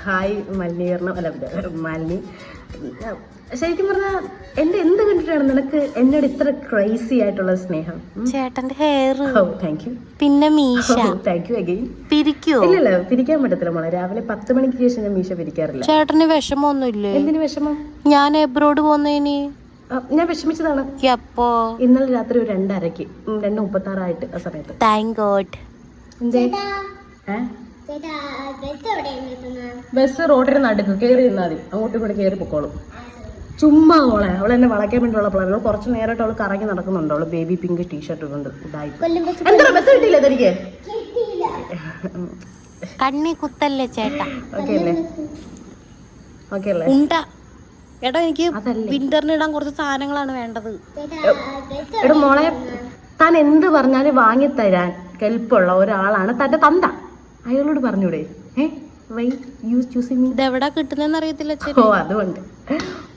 Hi മലിനീകരണം അല്ല മാലിനി. ശരിക്കും പറഞ്ഞാൽ എന്റെ എന്ത് കണ്ടിട്ടാണ് നിനക്ക് എന്നോട് ഇത്ര ക്രൈസി ആയിട്ടുള്ള സ്നേഹം? ചേട്ടന്റെ ഹെയർ. Thank you. പിന്നെ മീശ. Thank you again. പിരിക്കോ? ഇല്ലല്ല, പിരിക്കാൻ പറ്റത്തില്ല മോളെ. രാവിലെ 10 മണിക്ക് ശേഷം ഞാൻ മീശ പിരിക്കാറില്ല. ചേട്ടന് വിഷമൊന്നുമില്ലേ? എന്തിനു വിഷമം? ഞാൻ എബ്രോഡ് പോന്നേനി. ഞാൻ വിഷമിച്ചതാണ്. എപ്പോ? ഇന്നലെ രാത്രി ഒരു 2:30 2:36 ആ സമയത്ത്. Thank God. ബസ് റോഡിന് നടുക്ക് കയറി നിന്നാൽ മതി, അങ്ങോട്ടും ഇങ്ങോട്ട് കയറി പൊക്കോളും. ചുമ്മാ മോളെ അവൾ എന്നെ വളയ്ക്കാൻ വേണ്ടിയുള്ള പ്ലാൻ. കുറച്ച് നേരമായിട്ട് അവൾ കറങ്ങി നടക്കുന്നുണ്ട്. അവള് ബേബി പിങ്ക് ടീഷർട്ട് കൊണ്ട് എന്താ ബസ് കിട്ടിയില്ല തനിക്ക്? കണ്ണി കുത്തല്ലേ ചേട്ടാ? ഓക്കെ അല്ലേ? ഓക്കെ അല്ലേ? ഉണ്ട എടാ, എനിക്ക് വിന്ററിന് ഇടാൻ കുറച്ച് സാധനങ്ങളാണ് വേണ്ടത്. എടാ മോളെ, താൻ എന്ത് പറഞ്ഞാലും വാങ്ങിത്തരാൻ കെൽപ്പുള്ള ഒരാളാണ് തന്റെ തന്ത. അയാളോട് പറഞ്ഞൂടെ? ഇതെവിടാ കിട്ടുന്നെന്ന് അറിയത്തില്ല. ഓ, അതുകൊണ്ട്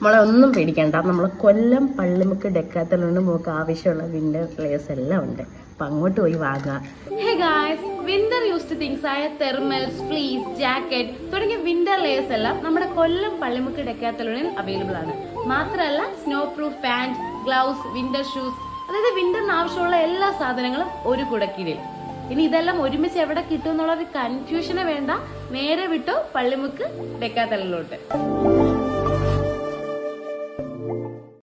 മോളെ ഒന്നും പേടിക്കണ്ട. നമ്മള് കൊല്ലം പള്ളിമുക്ക് ഡെക്കാത്തലോണ്ട് നമുക്ക് ആവശ്യമുള്ള വിന്റർ ലെയേഴ്സ് എല്ലാം ഉണ്ട്. അപ്പൊ അങ്ങോട്ട് പോയി വാങ്ങാം. വിന്റർ യൂസ്ഡ് തിങ്സ് ആയ തെർമൽസ്, ഫ്ലീസ്, ജാക്കറ്റ് തുടങ്ങിയ വിന്റർ ലെയേഴ്സ് എല്ലാം നമ്മുടെ കൊല്ലം പള്ളിമുക്ക് ഡെക്കാത്തലോണിൽ അവൈലബിൾ ആണ്. മാത്രമല്ല snow proof pant, gloves, winter shoes, അതായത് വിന്ററിന് ആവശ്യമുള്ള എല്ലാ സാധനങ്ങളും ഒരു കുടക്കീഴിൽ. ഇനി ഇതെല്ലാം ഒരുമിച്ച് എവിടെ കിട്ടും എന്നുള്ളൊരു കൺഫ്യൂഷനെ വേണ്ട. നേരെ വിട്ടോ പള്ളിമുക്ക് ഡെക്കാത്തലോട്ട്.